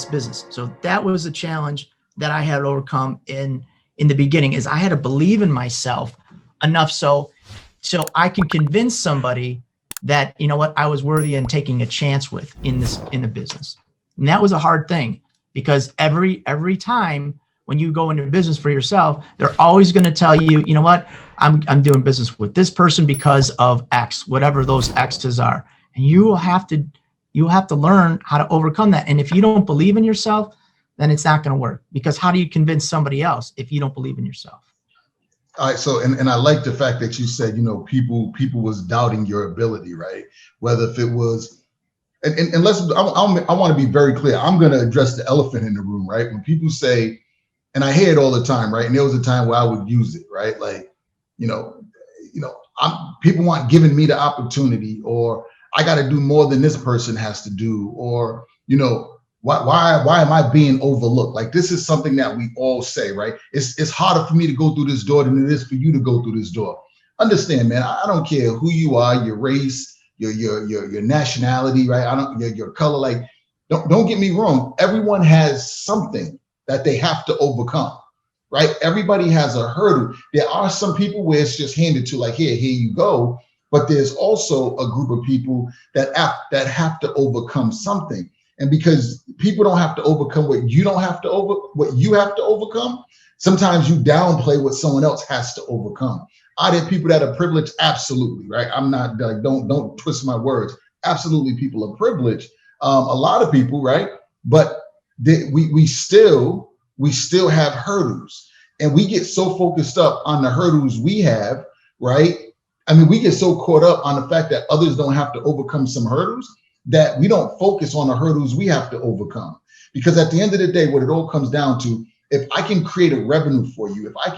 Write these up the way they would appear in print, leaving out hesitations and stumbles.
this business. So that was a challenge that I had to overcome in the beginning, is I had to believe in myself enough so I can convince somebody that, you know what, I was worthy in taking a chance with in the business. And that was a hard thing, because every time when you go into business for yourself, they're always going to tell you, you know what, I'm doing business with this person because of X, whatever those X's are. And you have to learn how to overcome that. And if you don't believe in yourself, then it's not going to work, because how do you convince somebody else if you don't believe in yourself? All right. So, and I like the fact that you said, you know, people was doubting your ability, right? Whether if it was, and I want to be very clear. I'm going to address the elephant in the room, right? When people say, and I hear it all the time, right? And there was a time where I would use it, right? Like, people want giving me the opportunity, or I got to do more than this person has to do, or, why am I being overlooked? Like, this is something that we all say, right? It's harder for me to go through this door than it is for you to go through this door. Understand, man, I don't care who you are, your race, your nationality, right? Your color. Like, don't get me wrong. Everyone has something that they have to overcome, right? Everybody has a hurdle. There are some people where it's just handed to, like, here you go. But there's also a group of people that have to overcome something. And because people don't have to overcome what you have to overcome, sometimes you downplay what someone else has to overcome. Are there people that are privileged? Absolutely, right? I'm not like, don't twist my words. Absolutely, people are privileged. A lot of people, right? But we still have hurdles, and we get so focused up on the hurdles we have, right? I mean, we get so caught up on the fact that others don't have to overcome some hurdles that we don't focus on the hurdles we have to overcome. Because at the end of the day, what it all comes down to, if I can create a revenue for you, if I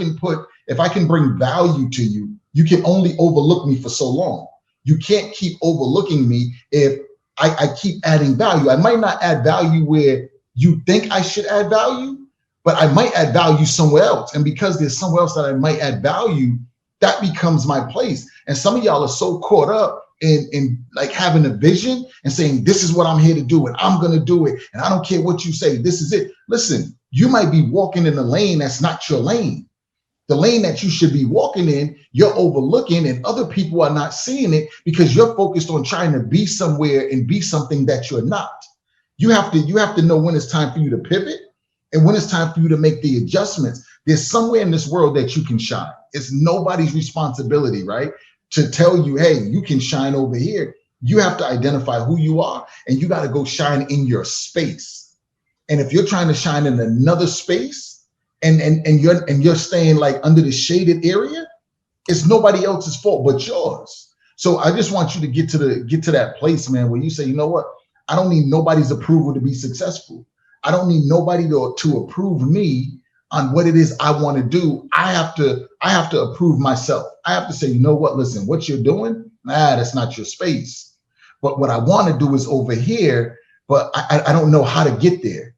can bring value to you, you can only overlook me for so long. You can't keep overlooking me if I keep adding value. I might not add value where you think I should add value, but I might add value somewhere else. And because there's somewhere else that I might add value, that becomes my place. And some of y'all are so caught up in like having a vision and saying, this is what I'm here to do, and I'm going to do it, and I don't care what you say, this is it. Listen, you might be walking in a lane that's not your lane. The lane that you should be walking in, you're overlooking, and other people are not seeing it because you're focused on trying to be somewhere and be something that you're not. You have to know when it's time for you to pivot and when it's time for you to make the adjustments. There's somewhere in this world that you can shine. It's nobody's responsibility, right, to tell you, hey, you can shine over here. You have to identify who you are, and you got to go shine in your space. And if you're trying to shine in another space and you're staying like under the shaded area, it's nobody else's fault but yours. So I just want you to get to that place, man, where you say, you know what? I don't need nobody's approval to be successful. I don't need nobody to approve me on what it is I want to do. I have to approve myself. I have to say, you know what, listen, what you're doing, that's not your space. But what I want to do is over here, but I don't know how to get there.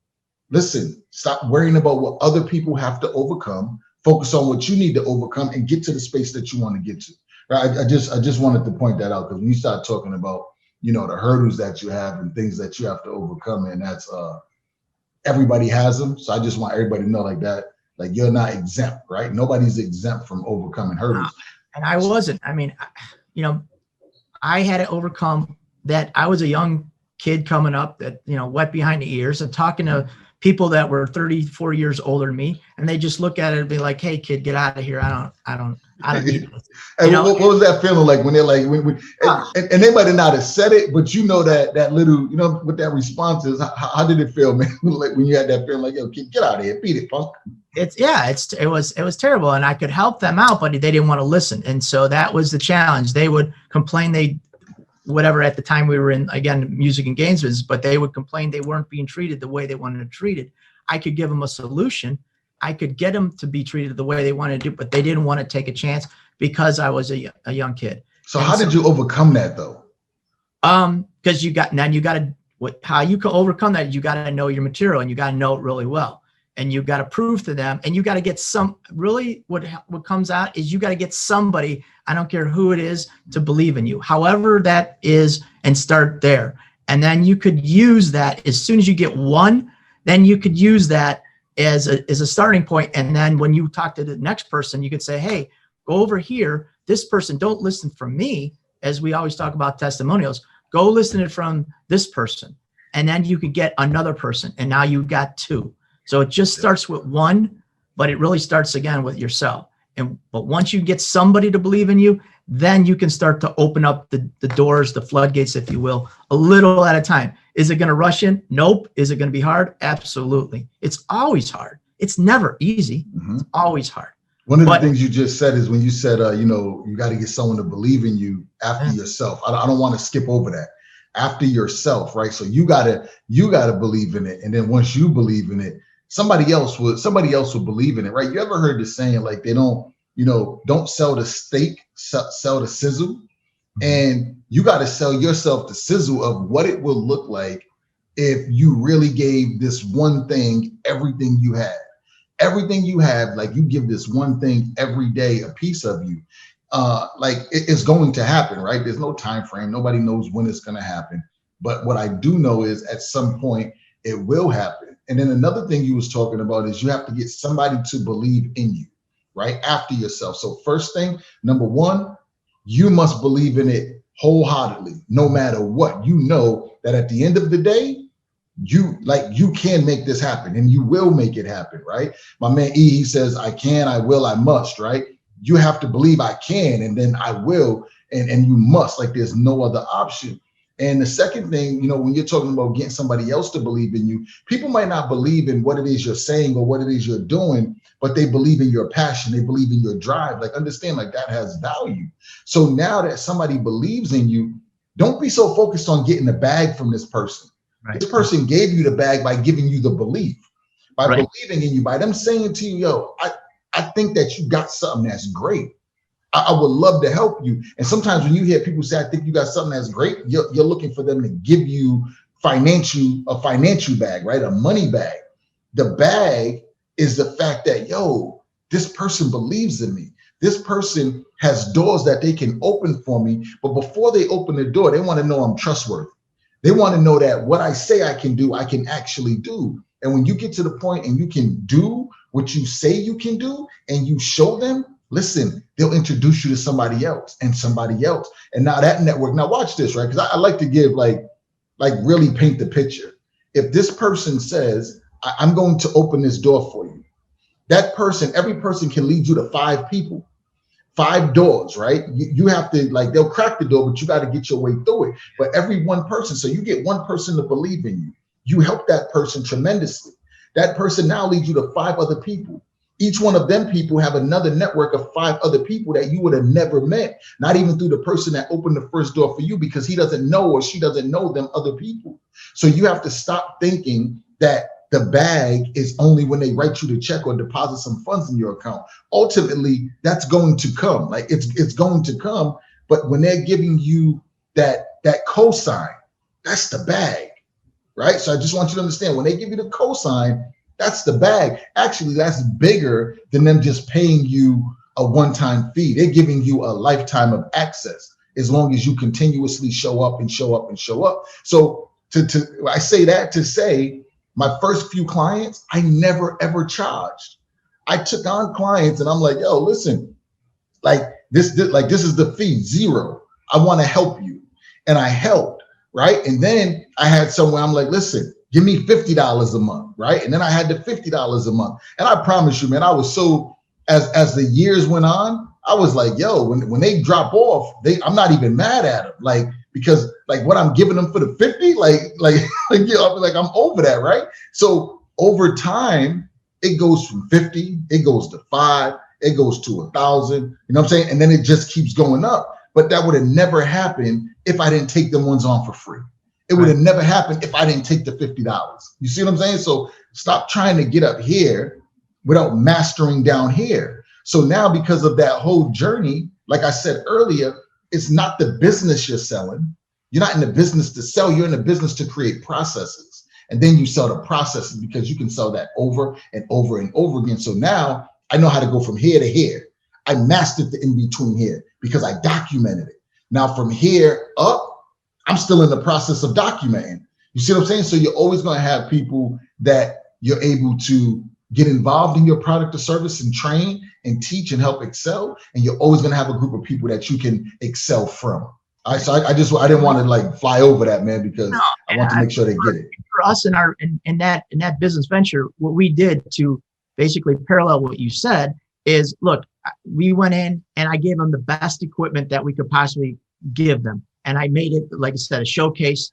Listen, stop worrying about what other people have to overcome. Focus on what you need to overcome and get to the space that you want to get to. Right? I just wanted to point that out, because when you start talking about, the hurdles that you have and things that you have to overcome, and that's everybody has them. So I just want everybody to know, like, that, like, you're not exempt, right? Nobody's exempt from overcoming hurdles. And I wasn't. I mean, I had to overcome that. I was a young kid coming up that, wet behind the ears, and talking to people that were 34 years older than me, and they just look at it and be like, "Hey, kid, get out of here. I don't need this." And what was that feeling like when they're like, and they might have not have said it, but that little, what that response is? How did it feel, man? Like when you had that feeling, like, "Yo, kid, get out of here, beat it, punk." It was terrible, and I could help them out, but they didn't want to listen, and so that was the challenge. They would complain whatever at the time we were in, again, music and games business, but they would complain they weren't being treated the way they wanted to be treated. I could give them a solution. I could get them to be treated the way they wanted to do, but they didn't want to take a chance because I was a young kid. So how did you overcome that though? Because how you can overcome that, you got to know your material, and you got to know it really well. And you got to prove to them, and you got to get what comes out is you got to get somebody, I don't care who it is, to believe in you, however that is, and start there. And then you could use that as soon as you get one then you could use that as a starting point. And then when you talk to the next person, you could say, hey, go over here. This person, don't listen from me, as we always talk about testimonials. Go listen it from this person. And then you could get another person. And now you've got two. So it just starts with one, but it really starts again with yourself. But once you get somebody to believe in you, then you can start to open up the doors, the floodgates, if you will, a little at a time. Is it going to rush in? Nope. Is it going to be hard? Absolutely. It's always hard. It's never easy. Mm-hmm. It's always hard. One of the things you just said is when you said, you got to get someone to believe in you after yourself. I don't want to skip over that. After yourself, right? So you gotta believe in it, and then once you believe in it, somebody else will believe in it, right? You ever heard the saying like they don't sell the steak, sell the sizzle, and you got to sell yourself the sizzle of what it will look like if you really gave this one thing everything you have, like you give this one thing every day a piece of you. Like it's going to happen, right? There's no time frame. Nobody knows when it's going to happen. But what I do know is at some point it will happen. And then another thing you was talking about is you have to get somebody to believe in you, right? After yourself. So first thing, number one, you must believe in it wholeheartedly, no matter what. You know that at the end of the day, you can make this happen, and you will make it happen, right? My man E, he says, I can, I will, I must, right? You have to believe I can, and then I will, and you must, like there's no other option. And the second thing, when you're talking about getting somebody else to believe in you, people might not believe in what it is you're saying or what it is you're doing, but they believe in your passion. They believe in your drive. Like, understand, like that has value. So now that somebody believes in you, don't be so focused on getting the bag from this person. Right. This person gave you the bag by giving you the belief, by believing in you, by them saying to you, yo, I think that you got something that's great. I would love to help you. And sometimes when you hear people say, I think you got something that's great, you're looking for them to give you a financial bag, right? A money bag. The bag is the fact that, yo, this person believes in me. This person has doors that they can open for me. But before they open the door, they want to know I'm trustworthy. They want to know that what I say I can do, I can actually do. And when you get to the point and you can do what you say you can do, and you show them, listen, they'll introduce you to somebody else and somebody else. And now that network, now watch this, right? Because I like to give like really paint the picture. If this person says, I'm going to open this door for you, that person, every person can lead you to 5 people, 5 doors, right? You have to, they'll crack the door, but you got to get your way through it. But every one person, so you get one person to believe in you. You help that person tremendously. That person now leads you to 5 other people. Each one of them people have another network of 5 other people that you would have never met, not even through the person that opened the first door for you, because he doesn't know or she doesn't know them other people. So you have to stop thinking that the bag is only when they write you the check or deposit some funds in your account. Ultimately, that's going to come. Like it's going to come. But when they're giving you that cosign, that's the bag, right? So I just want you to understand, when they give you the cosign, that's the bag. Actually, that's bigger than them just paying you a one-time fee. They're giving you a lifetime of access as long as you continuously show up and show up and show up. So I say that to say, my first few clients, I never ever charged. I took on clients and I'm like, yo, listen, this is the fee, 0. I want to help you. And I helped, right? And then I had someone, I'm like, listen, give me $50 a month, right? And then I had the $50 a month. And I promise you, man, I was so, as the years went on, I was like, yo, when they drop off, I'm not even mad at them. Because what I'm giving them for the 50, I'm over that, right? So over time, it goes from 50, it goes to 5, it goes to 1,000, you know what I'm saying? And then it just keeps going up. But that would have never happened if I didn't take them ones on for free. It would have never happened if I didn't take the $50. You see what I'm saying? So stop trying to get up here without mastering down here. So now, because of that whole journey, like I said earlier, it's not the business you're selling. You're not in the business to sell. You're in the business to create processes. And then you sell the processes because you can sell that over and over and over again. So now I know how to go from here to here. I mastered the in-between here because I documented it. Now from here up, I'm still in the process of documenting. You see what I'm saying? So you're always going to have people that you're able to get involved in your product or service and train and teach and help excel. And you're always going to have a group of people that you can excel from. All right. So I didn't want to like fly over that, man, because No, I want to make sure they get it. For us in that business venture, what we did to basically parallel what you said is, look, we went in and I gave them the best equipment that we could possibly give them. And I made it, like I said, a showcase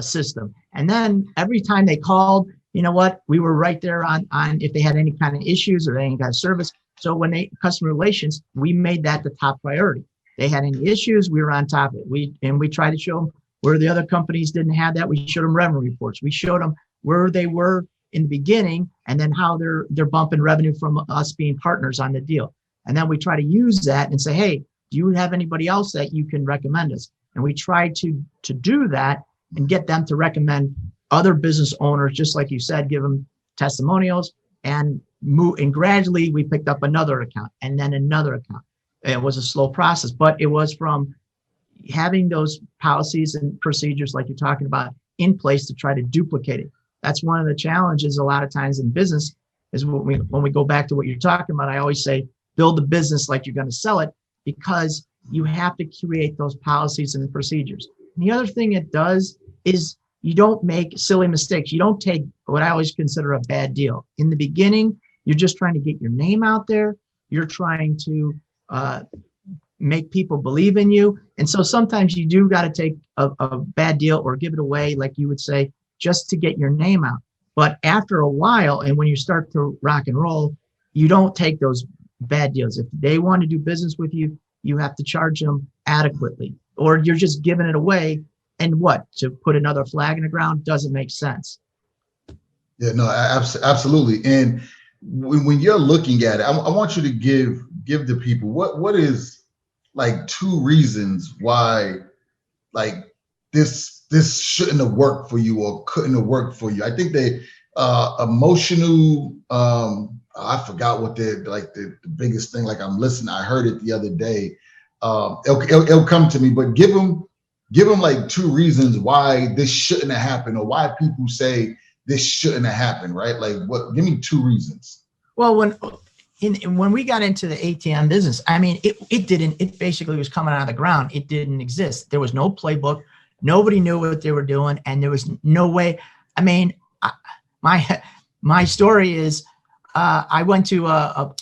system. And then every time they called, you know what, we were right there on if they had any kind of issues or any kind of service. So when customer relations, we made that the top priority. They had any issues, we were on top of it. We tried to show them where the other companies didn't have that. We showed them revenue reports. We showed them where they were in the beginning and then how they're bumping revenue from us being partners on the deal. And then we try to use that and say, hey, do you have anybody else that you can recommend us? And we try to do that and get them to recommend other business owners, just like you said, give them testimonials and move. And gradually we picked up another account and then another account. It was a slow process, but it was from having those policies and procedures like you're talking about in place to try to duplicate it. That's one of the challenges a lot of times in business is when we go back to what you're talking about, I always say, build the business like you're going to sell it, because you have to create those policies and procedures. And the other thing it does is you don't make silly mistakes. You don't take what I always consider a bad deal. In the beginning, you're just trying to get your name out there. You're trying to make people believe in you. And so sometimes you do got to take a bad deal or give it away, like you would say, just to get your name out. But after a while, and when you start to rock and roll, you don't take those bad deals. If they want to do business with you, you have to charge them adequately, or you're just giving it away. And what, to put another flag in the ground doesn't make sense. Yeah, no, absolutely. And when you're looking at it, I want you to give the people what is like 2 reasons why like this shouldn't have worked for you or couldn't have worked for you. I think they emotional. I forgot what the biggest thing. Like I'm listening, I heard it the other day. It'll come to me, but give them like 2 reasons why this shouldn't have happened, or why people say this shouldn't have happened, right? Like give me 2 reasons. Well, when we got into the ATM business, I mean, it basically was coming out of the ground. It didn't exist. There was no playbook. Nobody knew what they were doing. And there was no way. I mean, my story is, I went to a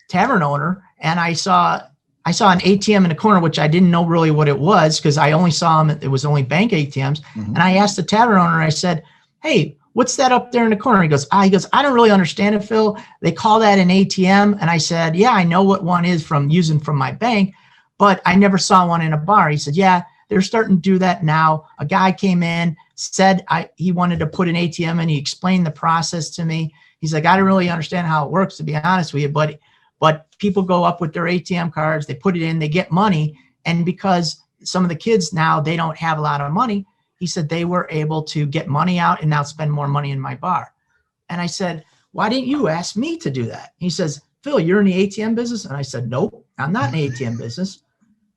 tavern owner and I saw an ATM in the corner, which I didn't know really what it was, because I only saw them. It was only bank ATMs. Mm-hmm. And I asked the tavern owner, I said, hey, what's that up there in the corner? He goes, I don't really understand it, Phil. They call that an ATM. And I said, yeah, I know what one is from my bank, but I never saw one in a bar. He said, yeah, they're starting to do that now. A guy came in, said he wanted to put an ATM in. He explained the process to me. He's like, I don't really understand how it works, to be honest with you, but people go up with their ATM cards, they put it in, they get money. And because some of the kids now, they don't have a lot of money, he said they were able to get money out and now spend more money in my bar. And I said, why didn't you ask me to do that? He says, Phil, you're in the ATM business? And I said, nope, I'm not in the ATM business.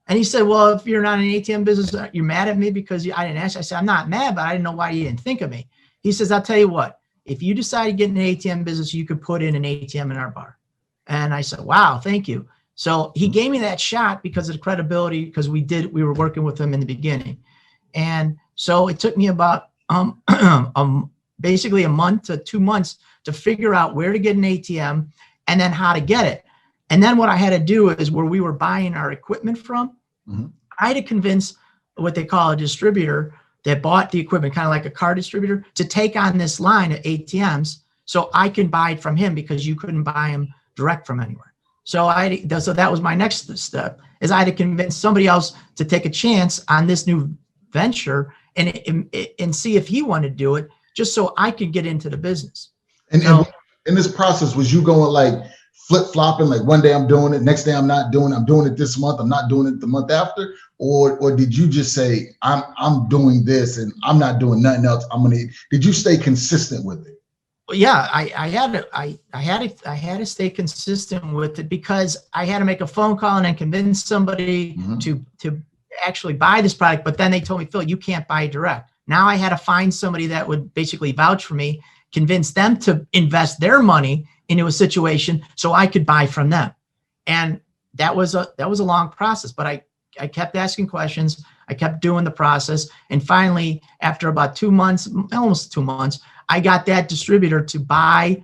And he said, well, if you're not in the ATM business, you're mad at me because I didn't ask. I said, I'm not mad, but I didn't know why you didn't think of me. He says, I'll tell you what, if you decide to get in an ATM business, you could put in an ATM in our bar. And I said, wow, thank you. So he gave me that shot because of the credibility, because we were working with him in the beginning. And so it took me about basically a month to 2 months to figure out where to get an ATM and then how to get it. And then what I had to do is where we were buying our equipment from, mm-hmm. I had to convince what they call a distributor that bought the equipment, kind of like a car distributor, to take on this line of ATMs so I can buy it from him, because you couldn't buy them direct from anywhere. So that was my next step, is I had to convince somebody else to take a chance on this new venture and see if he wanted to do it, just so I could get into the business. And in this process, was you going like flip-flopping, like one day I'm doing it, next day I'm not doing it, I'm doing it this month, I'm not doing it the month after? Or did you just say, I'm doing this and I'm not doing nothing else? Did you stay consistent with it? Yeah, I had to stay consistent with it, because I had to make a phone call and then convince somebody mm-hmm. to actually buy this product. But then they told me, Phil, you can't buy direct. Now I had to find somebody that would basically vouch for me, convince them to invest their money into a situation so I could buy from them. And that was a long process, but I kept asking questions. I kept doing the process. And finally, after about 2 months, almost 2 months, I got that distributor to buy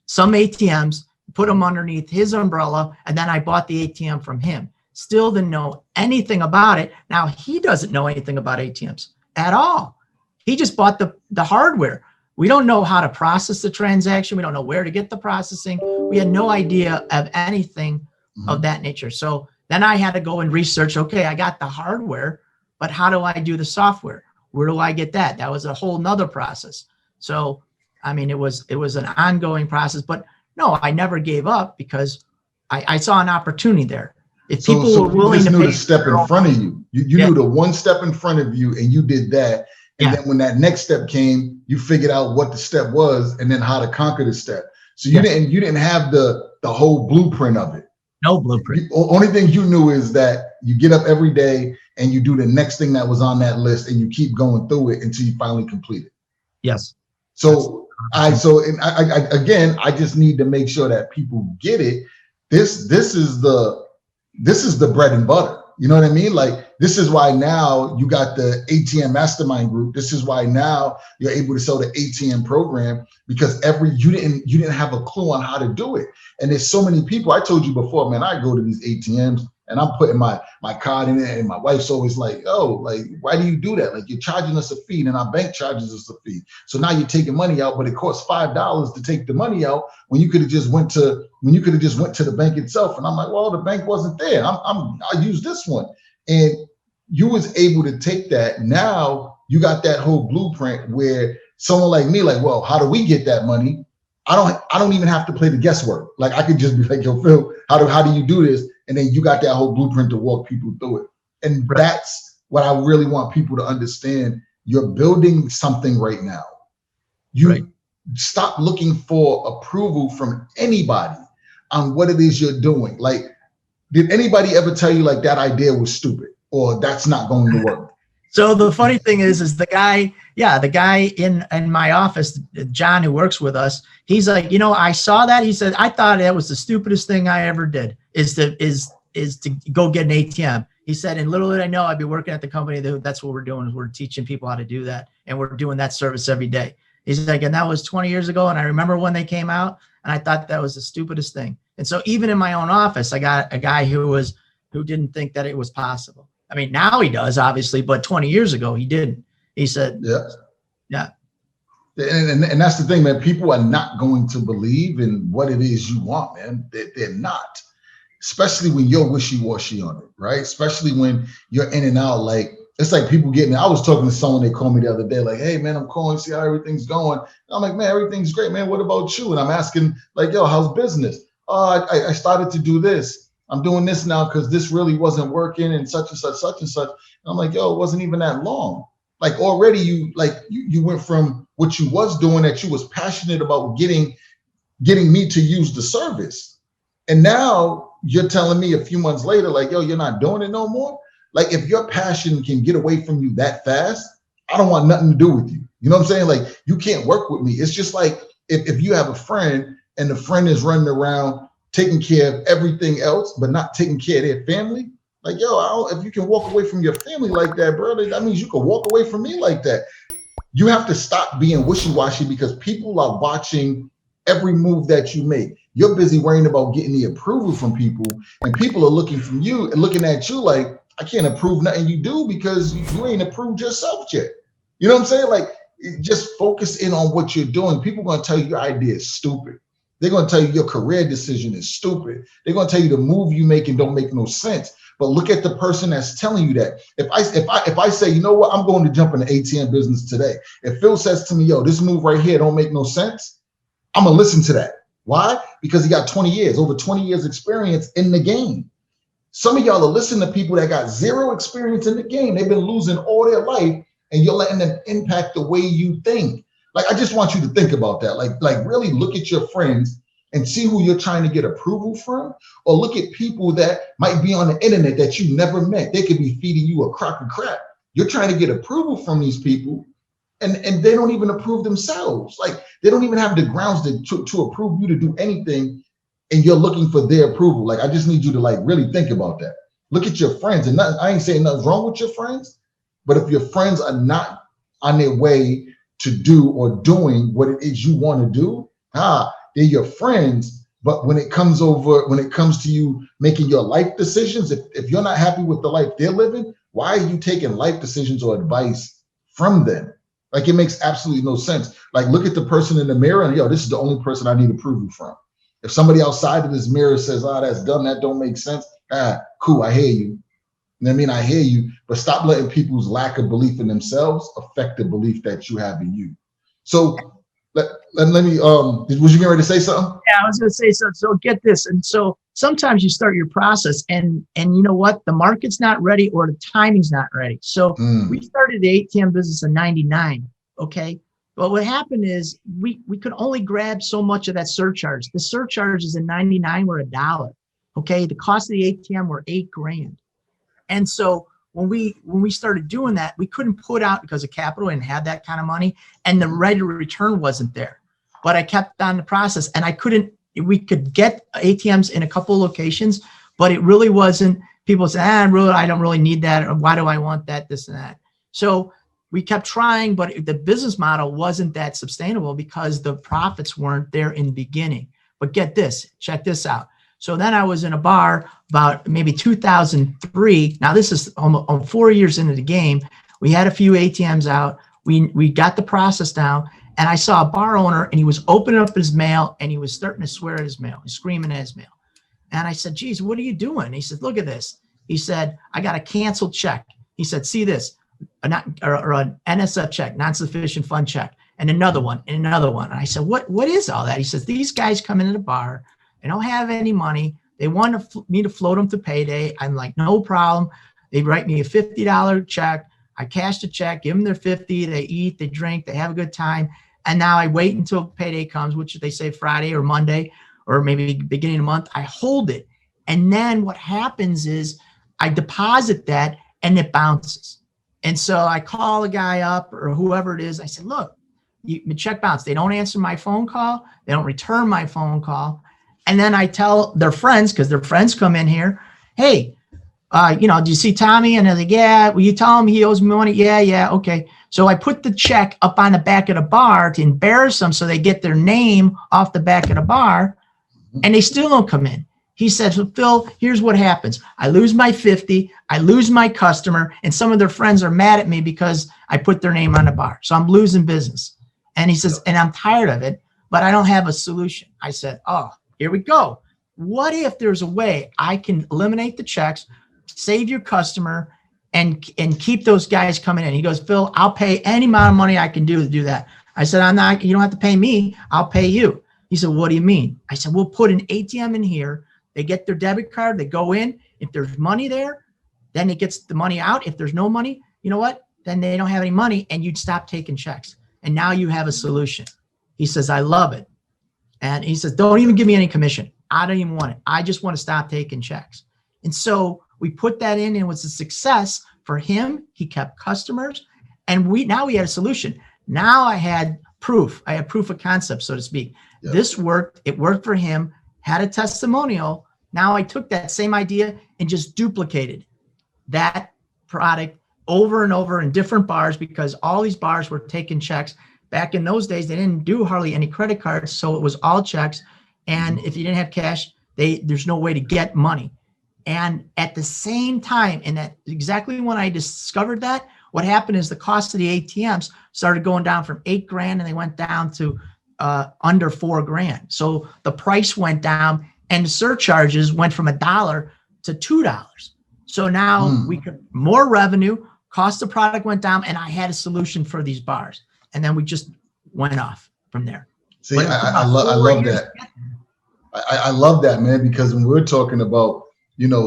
some ATMs, put them underneath his umbrella, and then I bought the ATM from him. Still didn't know anything about it. Now he doesn't know anything about ATMs at all. He just bought the hardware. We don't know how to process the transaction. We don't know where to get the processing. We had no idea of anything of that nature. So then I had to go and research, okay, I got the hardware, but how do I do the software? Where do I get that? That was a whole nother process. So, I mean, it was an ongoing process, but no, I never gave up because I saw an opportunity there. If people were willing to pay, you just knew the step in front of you. You knew the one step in front of you, and you did that. And then when that next step came, you figured out what the step was, and then how to conquer the step. So you didn't have the whole blueprint of it. No blueprint. Only thing you knew is that you get up every day and you do the next thing that was on that list, and you keep going through it until you finally complete it. Yes. So I just need to make sure that people get it. This is the bread and butter. You know what I mean? Like, this is why now you got the ATM mastermind group. This is why now you're able to sell the ATM program, because you didn't have a clue on how to do it. And there's so many people. I told you before, man, I go to these ATMs and I'm putting my card in it, and my wife's always like, oh, like, why do you do that? Like, you're charging us a fee, and our bank charges us a fee. So now you're taking money out, but it costs $5 to take the money out when you could have just went to the bank itself. And I'm like, well, the bank wasn't there. I use this one. And you was able to take that. Now you got that whole blueprint where someone like me, like, well, how do we get that money? I don't even have to play the guesswork. Like, I could just be like, yo, Phil, how do you do this? And then you got that whole blueprint to walk people through it. And that's what I really want people to understand. You're building something right now. You stop looking for approval from anybody on what it is you're doing. Like, did anybody ever tell you like that idea was stupid or that's not going to work? So the funny thing is the guy in my office, John, who works with us, he's like, I saw that. He said, I thought that was the stupidest thing I ever did is to go get an ATM. He said, and little did I know I'd be working at the company that's what we're doing, is we're teaching people how to do that. And we're doing that service every day. He's like, and that was 20 years ago. And I remember when they came out, and I thought that was the stupidest thing. And so even in my own office, I got a guy who didn't think that it was possible. I mean, now he does, obviously, but 20 years ago, he didn't. He said, yeah. And that's the thing, man. People are not going to believe in what it is you want, man. They're not, especially when you're wishy-washy on it, right? Especially when you're in and out. Like, it's like people getting, I was talking to someone, they called me the other day, like, hey, man, I'm calling to see how everything's going. And I'm like, man, everything's great, man. What about you? And I'm asking, like, yo, how's business? Oh, I started to do this. I'm doing this now because this really wasn't working and such and such, such and such. And I'm like, yo, it wasn't even that long. Like, already you went from what you was doing, that you was passionate about getting me to use the service. And now you're telling me a few months later, like, yo, you're not doing it no more. Like, if your passion can get away from you that fast, I don't want nothing to do with you. You know what I'm saying? Like, you can't work with me. It's just like if you have a friend and the friend is running around taking care of everything else, but not taking care of their family. Like, yo, if you can walk away from your family like that, bro, that means you can walk away from me like that. You have to stop being wishy-washy, because people are watching every move that you make. You're busy worrying about getting the approval from people, and people are looking from you and looking at you like, I can't approve nothing you do because you ain't approved yourself yet. You know what I'm saying? Like, just focus in on what you're doing. People are going to tell you your idea is stupid. They're going to tell you your career decision is stupid. They're going to tell you the move you make and don't make no sense. But look at the person that's telling you that. If I say, you know what, I'm going to jump in the ATM business today. If Phil says to me, yo, this move right here don't make no sense, I'm going to listen to that. Why? Because he got over 20 years experience in the game. Some of y'all are listening to people that got zero experience in the game. They've been losing all their life, and you're letting them impact the way you think. Like, I just want you to think about that. Like really look at your friends and see who you're trying to get approval from, or look at people that might be on the internet that you never met. They could be feeding you a crock of crap. You're trying to get approval from these people, and they don't even approve themselves. Like they don't even have the grounds to approve you to do anything, and you're looking for their approval. Like I just need you to like really think about that. Look at your friends, and I ain't saying nothing's wrong with your friends, but if your friends are not on their way to do or doing what it is you want to do, they're your friends. But when it comes to you making your life decisions, if you're not happy with the life they're living, why are you taking life decisions or advice from them? Like it makes absolutely no sense. Like look at the person in the mirror and this is the only person I need approval from. If somebody outside of this mirror says, that's dumb, that don't make sense. Cool, I hear you. You know what I mean? I hear you, but stop letting people's lack of belief in themselves affect the belief that you have in you. So let me, was you getting ready to say something? Yeah, I was going to say something. So get this. And so sometimes you start your process and you know what? The market's not ready or the timing's not ready. So we started the ATM business in 99. Okay. But what happened is we could only grab so much of that surcharge. The surcharges in 99 were $1. Okay. The cost of the ATM were $8,000. And so when we started doing that, we couldn't put out because of capital and had that kind of money, and the rate of return wasn't there. But I kept on the process, and we could get ATMs in a couple of locations, but it really wasn't. People say, I don't really need that, or why do I want that, this and that. So we kept trying, but the business model wasn't that sustainable because the profits weren't there in the beginning. But get this, check this out. So then I was in a bar about maybe 2003. Now this is almost 4 years into the game. We had a few ATMs out. We got the process down, and I saw a bar owner, and he was opening up his mail, and he was starting to swear at his mail, screaming at his mail. And I said, geez, what are you doing? He said, look at this. He said, I got a canceled check. He said, see this, or an NSF check, non-sufficient fund check, and another one, and another one. And I said, what is all that? He says, these guys come into the bar. They don't have any money. They want me to float them to payday. I'm like, no problem. They write me a $50 check. I cash the check, give them their 50. They eat, they drink, they have a good time. And now I wait until payday comes, which they say Friday or Monday or maybe beginning of the month. I hold it. And then what happens is I deposit that and it bounces. And so I call a guy up or whoever it is. I said, look, the check bounced. They don't answer my phone call. They don't return my phone call. And then I tell their friends, because their friends come in here, hey, do you see Tommy? And they're like, yeah. Will you tell him he owes me money? Yeah, okay. So I put the check up on the back of the bar to embarrass them so they get their name off the back of the bar, and they still don't come in. He said, so Phil, here's what happens. I lose my 50, I lose my customer, and some of their friends are mad at me because I put their name on the bar. So I'm losing business. And he says, and I'm tired of it, but I don't have a solution. I said, here we go. What if there's a way I can eliminate the checks, save your customer, and keep those guys coming in? He goes, Phil, I'll pay any amount of money I can do to do that. I said, you don't have to pay me. I'll pay you. He said, what do you mean? I said, we'll put an ATM in here. They get their debit card. They go in. If there's money there, then it gets the money out. If there's no money, you know what? Then they don't have any money, and you'd stop taking checks. And now you have a solution. He says, I love it. And he says, don't even give me any commission. I don't even want it. I just want to stop taking checks. And so we put that in, and it was a success for him. He kept customers, and now we had a solution. Now I had proof. I had proof of concept, so to speak. Yep. This worked. It worked for him, had a testimonial. Now I took that same idea and just duplicated that product over and over in different bars, because all these bars were taking checks. Back in those days, they didn't do hardly any credit cards, so it was all checks. And if you didn't have cash, there's no way to get money. And at the same time, and that exactly when I discovered that, what happened is the cost of the ATMs started going down from $8,000, and they went down to under $4,000. So the price went down, and the surcharges went from $1 to $2. So now we could more revenue, cost of product went down, and I had a solution for these bars. And then we just went off from there. See, I love that. I love that, man, because when we're talking about,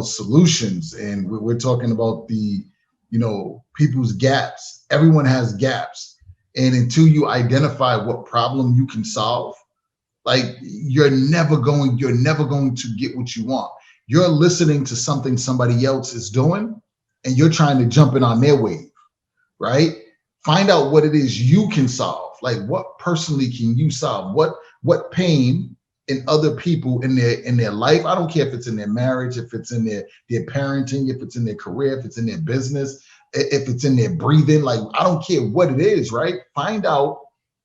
solutions, and we're talking about the, people's gaps, everyone has gaps. And until you identify what problem you can solve, like you're never going to get what you want. You're listening to something somebody else is doing, and you're trying to jump in on their wave, right? Find out what it is you can solve. Like, what personally can you solve? What pain in other people in their life? I don't care if it's in their marriage, if it's in their parenting, if it's in their career, if it's in their business, if it's in their breathing. Like, I don't care what it is, right? Find out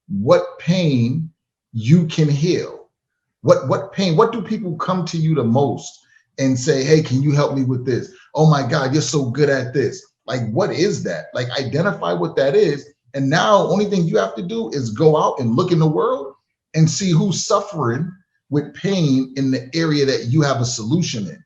what pain you can heal. What pain? What do people come to you the most and say, hey, can you help me with this? Oh my God, you're so good at this. Like, what is that? Like, identify what that is. And now only thing you have to do is go out and look in the world and see who's suffering with pain in the area that you have a solution in.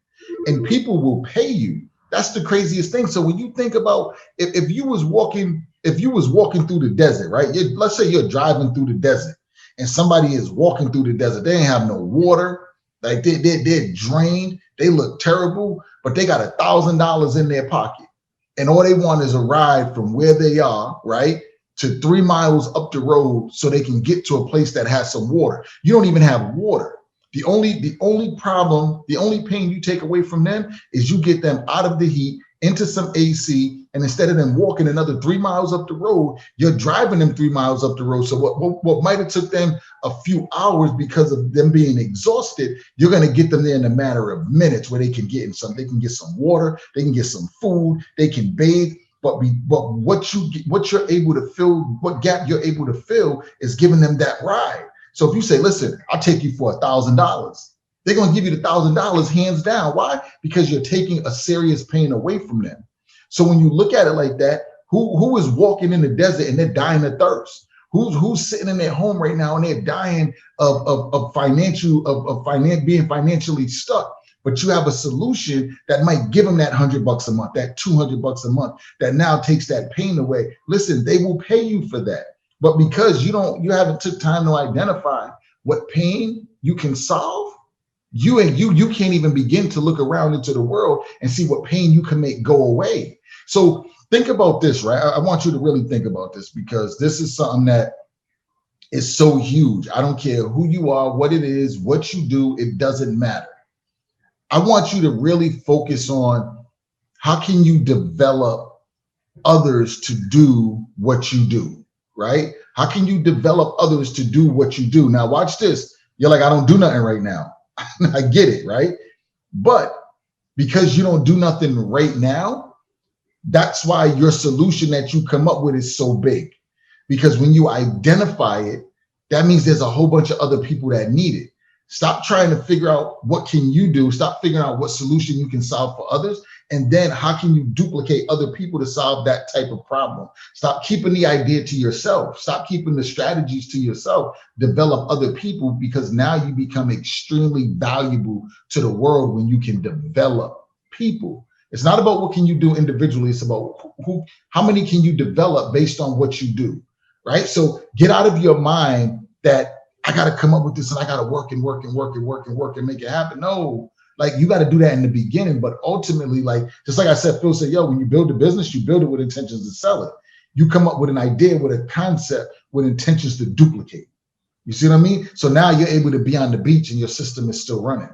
And people will pay you. That's the craziest thing. So when you think about if you was walking through the desert, right? Let's say you're driving through the desert and somebody is walking through the desert. They ain't have no water. Like they're drained. They look terrible, but they got $1,000 in their pocket. And all they want is a ride from where they are, right, to 3 miles up the road so they can get to a place that has some water. You don't even have water. The only problem, the only pain you take away from them is you get them out of the heat into some AC, and instead of them walking another 3 miles up the road, you're driving them 3 miles up the road. So what might have took them a few hours because of them being exhausted, you're going to get them there in a matter of minutes where they can get some water, they can get some food, they can bathe. But what you're able to fill, what gap you're able to fill is giving them that ride. So if you say, listen, I'll take you for $1,000, they're going to give you the $1,000 hands down. Why? Because you're taking a serious pain away from them. So when you look at it like that, who is walking in the desert and they're dying of thirst? Who's sitting in their home right now and they're dying of being financially stuck? But you have a solution that might give them that $100 a month, that $200 a month, that now takes that pain away. Listen, they will pay you for that. But because you haven't took time to identify what pain you can solve, you can't even begin to look around into the world and see what pain you can make go away. So think about this, right? I want you to really think about this, because this is something that is so huge. I don't care who you are, what it is, what you do, it doesn't matter. I want you to really focus on how can you develop others to do what you do, right? How can you develop others to do what you do? Now watch this. You're like, I don't do nothing right now. I get it, right? But because you don't do nothing right now, that's why your solution that you come up with is so big. Because when you identify it, that means there's a whole bunch of other people that need it. Stop trying to figure out what can you do. Stop figuring out what solution you can solve for others. And then how can you duplicate other people to solve that type of problem? Stop keeping the idea to yourself. Stop keeping the strategies to yourself. Develop other people, because now you become extremely valuable to the world when you can develop people. It's not about what can you do individually. It's about how many can you develop based on what you do, right? So get out of your mind that I got to come up with this and I got to work and make it happen. No, like you got to do that in the beginning, but ultimately, like, just like I said, Phil said, yo, when you build a business, you build it with intentions to sell it. You come up with an idea, with a concept, with intentions to duplicate. You see what I mean? So now you're able to be on the beach and your system is still running.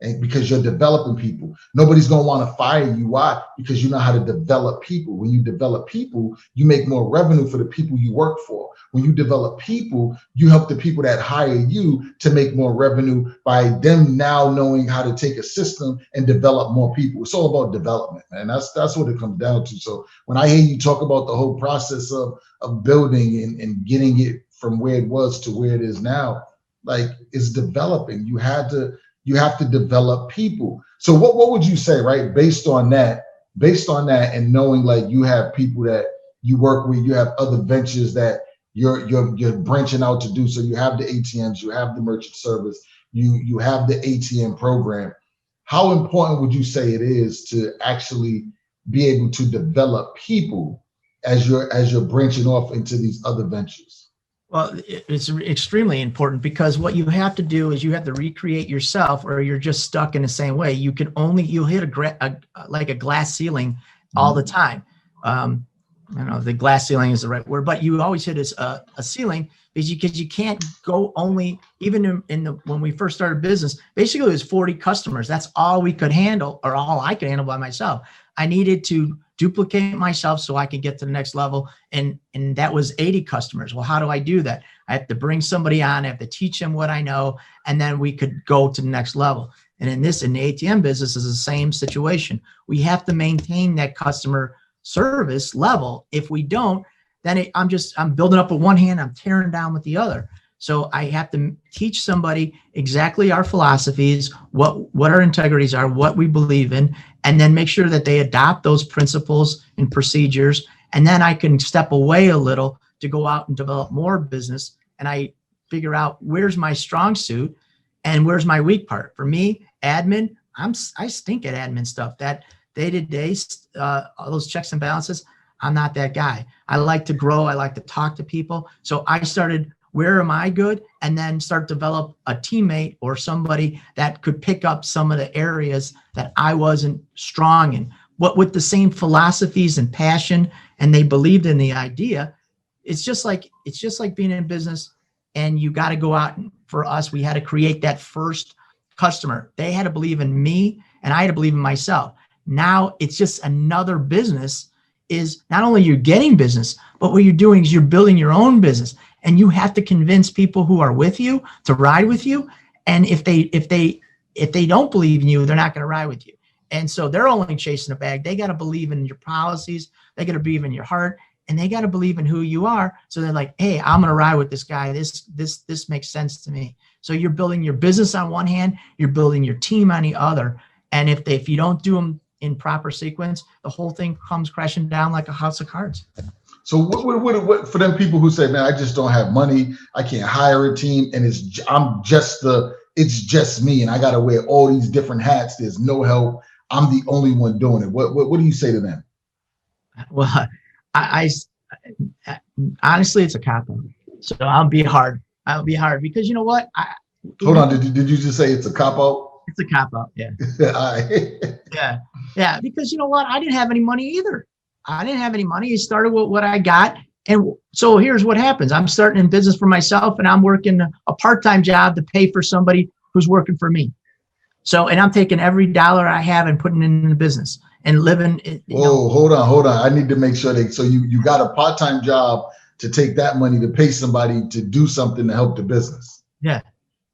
And because you're developing people, nobody's going to want to fire you. Why? Because you know how to develop people. When you develop people, you make more revenue for the people you work for. When you develop people, you help the people that hire you to make more revenue by them now knowing how to take a system and develop more people. It's all about development, man. That's what it comes down to. So when I hear you talk about the whole process of building and getting it from where it was to where it is now, like, it's developing. You have to develop people. So what would you say, right? Based on that, and knowing like you have people that you work with, you have other ventures that you're branching out to do. So you have the ATMs, you have the merchant service, you have the ATM program. How important would you say it is to actually be able to develop people as you're branching off into these other ventures? Well, it's extremely important, because what you have to do is you have to recreate yourself, or you're just stuck in the same way. You'll hit like a glass ceiling all the time. I don't know if the glass ceiling is the right word, but you always hit a ceiling because you can't go only, even when we first started business, basically it was 40 customers. That's all we could handle, or all I could handle by myself. I needed to duplicate myself so I could get to the next level. And that was 80 customers. Well, how do I do that? I have to bring somebody on, I have to teach them what I know, and then we could go to the next level. And in the ATM business is the same situation. We have to maintain that customer service level. If we don't, then I'm building up with one hand, I'm tearing down with the other. So I have to teach somebody exactly our philosophies, what our integrities are, what we believe in, and then make sure that they adopt those principles and procedures. And then I can step away a little to go out and develop more business. And I figure out where's my strong suit and where's my weak part. For me, admin, I stink at admin stuff. That day-to-day, all those checks and balances, I'm not that guy. I like to grow. I like to talk to people. So I started, where am I good? And then start develop a teammate or somebody that could pick up some of the areas that I wasn't strong in, but with the same philosophies and passion, and they believed in the idea. It's just like being in business, and you got to go out. And for us, we had to create that first customer. They had to believe in me, and I had to believe in myself. Now it's just another business. Is not only you're getting business, but what you're doing is you're building your own business, and you have to convince people who are with you to ride with you. And if they don't believe in you, they're not going to ride with you. And so they're only chasing a bag. They got to believe in your policies. They got to believe in your heart, and they got to believe in who you are. So they're like, hey, I'm going to ride with this guy. This makes sense to me. So you're building your business on one hand, you're building your team on the other. And if you don't do them in proper sequence, the whole thing comes crashing down like a house of cards. So what for them people who say, man, I just don't have money, I can't hire a team, and it's just me, and I got to wear all these different hats. There's no help. I'm the only one doing it. What do you say to them? Well, I honestly, it's a cop-out. So I'll be hard because you know what? Hold on. Did you just say it's a cop-out? It's a cop-out. Yeah. Right. Yeah. Because you know what? I didn't have any money either. I didn't have any money. It started with what I got. And so here's what happens. I'm starting in business for myself, and I'm working a part-time job to pay for somebody who's working for me. So, and I'm taking every dollar I have and putting it in the business and living. Whoa, hold on. I need to make sure so you got a part-time job to take that money to pay somebody to do something to help the business. Yeah.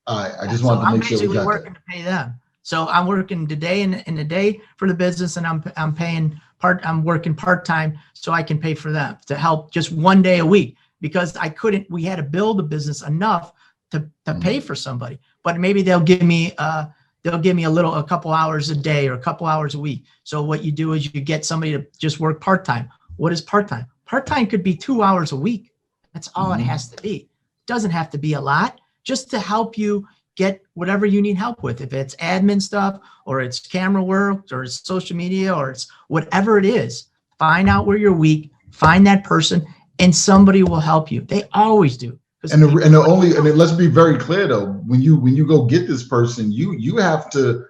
All right. I just wanted to make sure we got I'm working to pay them. So I'm working today in the day for the business, and I'm working part-time so I can pay for them to help just one day a week, because we had to build a business enough to pay for somebody, but maybe they'll give me a couple hours a day or a couple hours a week. So what you do is you get somebody to just work part-time. What is part-time? Part-time could be 2 hours a week. That's all it has to be. It doesn't have to be a lot, just to help you get whatever you need help with. If it's admin stuff, or it's camera work, or it's social media, or it's whatever it is, find out where you're weak, find that person, and somebody will help you. They always do. And let's be very clear though, when you go get this person, you have to,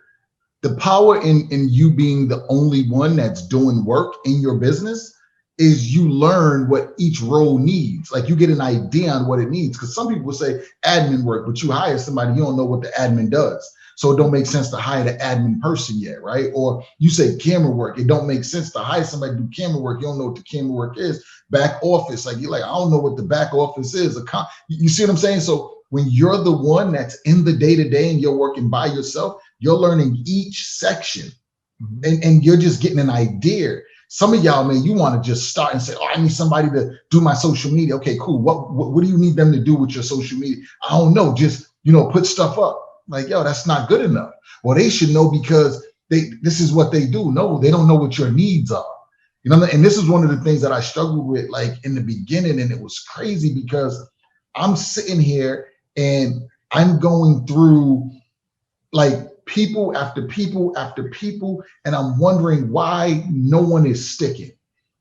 the power in you being the only one that's doing work in your business is you learn what each role needs. Like you get an idea on what it needs. Because some people say admin work, but you hire somebody, you don't know what the admin does. So it don't make sense to hire the admin person yet, right? Or you say camera work, it don't make sense to hire somebody to do camera work. You don't know what the camera work is. Back office, like you're like, I don't know what the back office is. You see what I'm saying? So when you're the one that's in the day-to-day and you're working by yourself, you're learning each section, and you're just getting an idea. Some of y'all, man, you want to just start and say, oh, I need somebody to do my social media. Okay, cool. What do you need them to do with your social media? I don't know. Just, put stuff up. Like, yo, that's not good enough. Well, they should know because this is what they do. No, they don't know what your needs are. And this is one of the things that I struggled with, like in the beginning, and it was crazy because I'm sitting here and I'm going through like people after people after people, and I'm wondering why no one is sticking.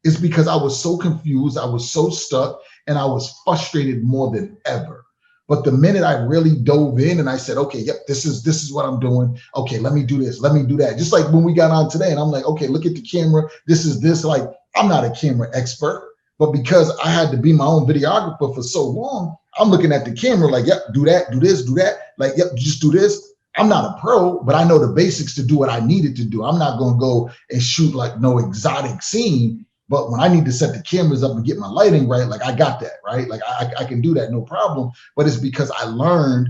It's because I was so confused, I was so stuck, and I was frustrated more than ever. But the minute I really dove in and I said, okay, yep, this is what I'm doing. Okay, let me do this, let me do that. Just like when we got on today, and I'm like, okay, look at the camera. This is this. Like, I'm not a camera expert, but because I had to be my own videographer for so long, I'm looking at the camera like, yep, do that, do this, do that. Like, yep, just do this. I'm not a pro, but I know the basics to do what I needed to do. I'm not going to go and shoot like no exotic scene, but when I need to set the cameras up and get my lighting right, like I got that, right? Like I can do that, no problem. But it's because I learned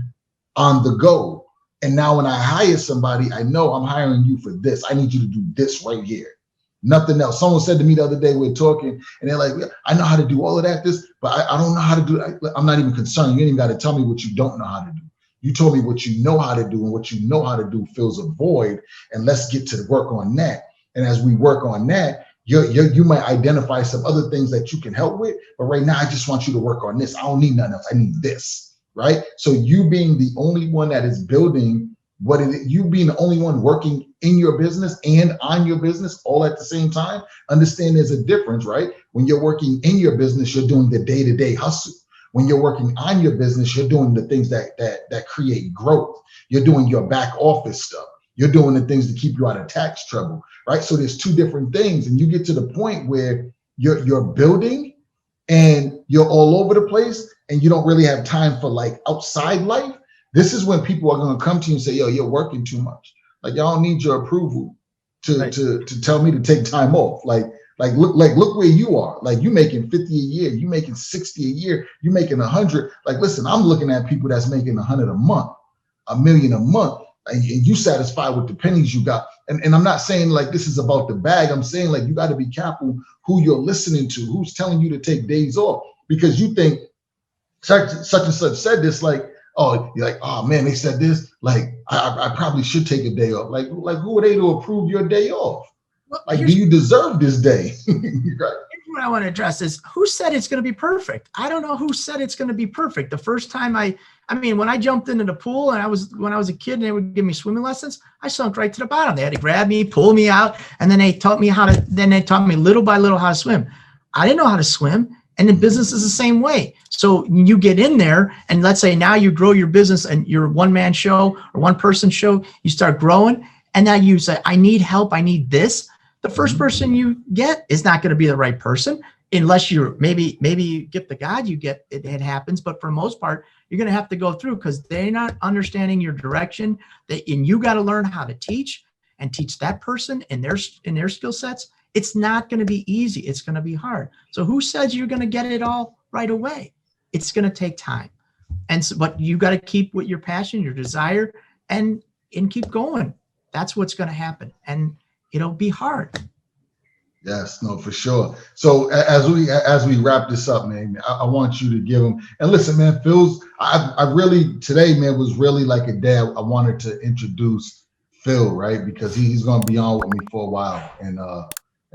on the go. And now when I hire somebody, I know I'm hiring you for this. I need you to do this right here. Nothing else. Someone said to me the other day, we're talking, and they're like, I know how to do all of that, but I don't know how to do it. I'm not even concerned. You ain't even got to tell me what you don't know how to do. You told me what you know how to do, and what you know how to do fills a void. And let's get to work on that. And as we work on that, you might identify some other things that you can help with. But right now, I just want you to work on this. I don't need nothing else. I need this, right? So you being the only one that is building you being the only one working in your business and on your business all at the same time, understand there's a difference, right? When you're working in your business, you're doing the day-to-day hustle. When you're working on your business, you're doing the things that create growth. You're doing your back office stuff. You're doing the things to keep you out of tax trouble, right? So there's two different things, and you get to the point where you're building and you're all over the place and you don't really have time for like outside life. This is when people are going to come to you and say, yo, you're working too much. Like, y'all don't need your approval to tell me to take time off. Look where you are. Like, you making 50 a year, you making 60 a year, you making 100. Like, listen, I'm looking at people that's making 100 a month, $1 million a month, and you satisfied with the pennies you got. And I'm not saying like this is about the bag. I'm saying like you got to be careful who you're listening to, who's telling you to take days off, because you think such and such said this, like, oh, you're like, oh man, they said this. Like, I probably should take a day off. Like who are they to approve your day off? Well, like, do you deserve this day? Right. Here's what I want to address is who said it's going to be perfect? I don't know who said it's going to be perfect. The first time I mean, when I jumped into the pool and when I was a kid and they would give me swimming lessons, I sunk right to the bottom. They had to grab me, pull me out, and then they taught me little by little how to swim. I didn't know how to swim. And the business is the same way. So you get in there and let's say now you grow your business and you're a one-man show or one-person show, you start growing, and now you say, I need help, I need this. The first person you get is not going to be the right person unless you're maybe you get the God you get, it happens. But for the most part, you're going to have to go through because they're not understanding your direction. And you got to learn how to teach that person in their skill sets. It's not going to be easy. It's going to be hard. So who says you're going to get it all right away? It's going to take time. And so, but you got to keep with your passion, your desire, and keep going. That's what's going to happen. And it'll be hard. Yes, no, for sure. So as we wrap this up, man, I want you to give them, and listen, man, I really, today, man, was really like a day I wanted to introduce Phil, right? Because he's going to be on with me for a while. And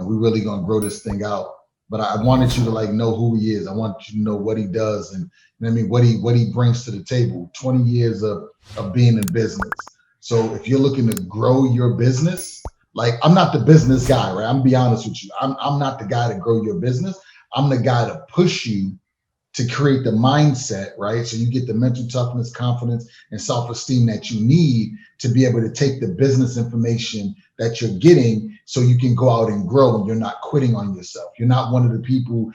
we're really going to grow this thing out. But I wanted you to like know who he is. I want you to know what he does and I mean what he brings to the table. 20 years of being in business. So if you're looking to grow your business, like, I'm not the business guy, right? I'm gonna be honest with you. I'm not the guy to grow your business. I'm the guy to push you to create the mindset, right? So you get the mental toughness, confidence, and self-esteem that you need to be able to take the business information that you're getting so you can go out and grow and you're not quitting on yourself. You're not one of the people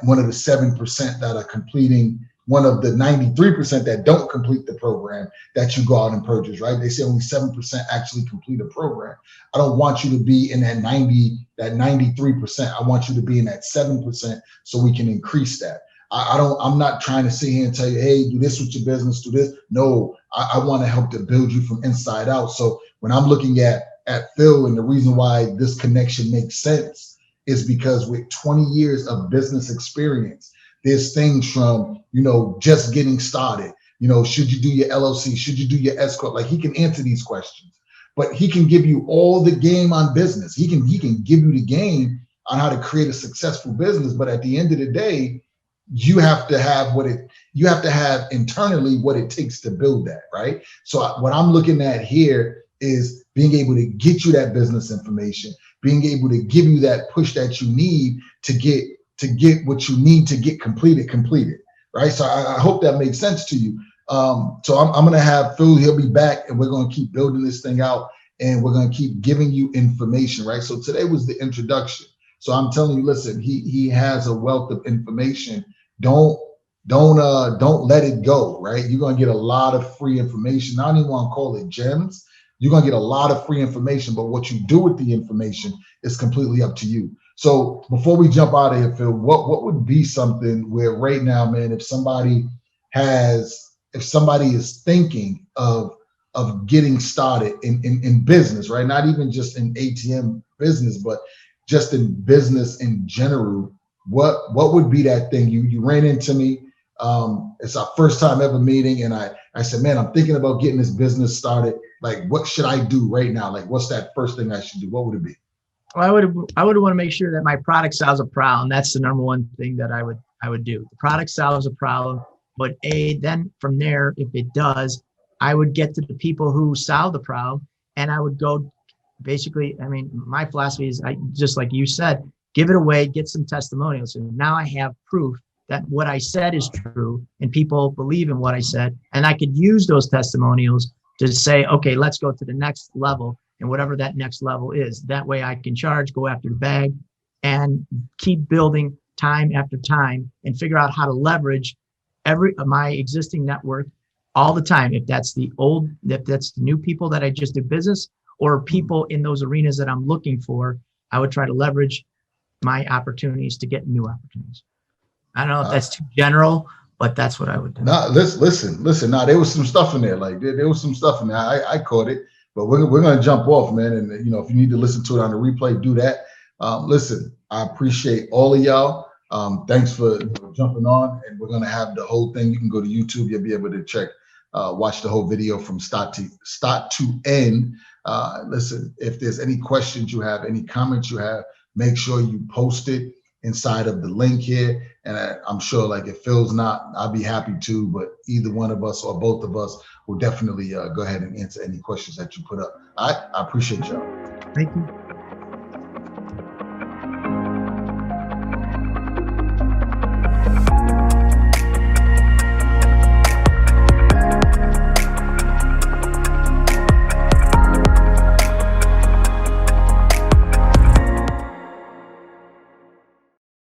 one of the 7% that are completing, one of the 93% that don't complete the program that you go out and purchase, right? They say only 7% actually complete a program. I don't want you to be in that 93%. I want you to be in that 7% so we can increase that. I'm not trying to sit here and tell you, hey, do this with your business, do this. No, I want to help to build you from inside out. So when I'm looking at Phil, and the reason why this connection makes sense is because with 20 years of business experience, there's things from, just getting started, should you do your LLC? Should you do your S corp? Like, he can answer these questions, but he can give you all the game on business. He can give you the game on how to create a successful business. But at the end of the day, you have to have internally what it takes to build that, right? So what I'm looking at here is being able to get you that business information, being able to give you that push that you need to get what you need to get completed, right? So I hope that makes sense to you. So I'm going to have Phil, he'll be back, and we're going to keep building this thing out, and we're going to keep giving you information, right? So today was the introduction. So I'm telling you, listen, he has a wealth of information. Don't don't let it go, right? You're gonna get a lot of free information. I don't even want to call it gems. You're gonna get a lot of free information, but what you do with the information is completely up to you. So before we jump out of here, Phil, what would be something where right now, man, if somebody is thinking of getting started in business, right? Not even just in ATM business, but just in business in general, what would be that thing? You ran into me. It's our first time ever meeting, and I said, man, I'm thinking about getting this business started. Like, what should I do right now? Like, what's that first thing I should do? What would it be? Well, I would want to make sure that my product solves a problem. That's the number one thing that I would do. The product solves a problem, but then from there, if it does, I would get to the people who solve the problem, and I would go. Basically, I mean, my philosophy is, just like you said, give it away, get some testimonials, and now I have proof that what I said is true, and people believe in what I said, and I could use those testimonials to say, okay, let's go to the next level, and whatever that next level is. That way I can charge, go after the bag, and keep building time after time and figure out how to leverage my existing network all the time. If that's the new people that I just did business, or people in those arenas that I'm looking for, I would try to leverage my opportunities to get new opportunities. I don't know if that's too general, but that's what I would do. No, listen. Now there was some stuff in there. Like there was some stuff in there. I caught it, but we're gonna jump off, man. And if you need to listen to it on the replay, do that. Listen, I appreciate all of y'all. Thanks for jumping on, and we're gonna have the whole thing. You can go to YouTube. You'll be able to check, watch the whole video from start to end. Listen, if there's any questions you have, any comments you have, make sure you post it inside of the link here. And I'm sure, like, if Phil's not, I'll be happy to, but either one of us or both of us will definitely go ahead and answer any questions that you put up. I appreciate y'all. Thank you.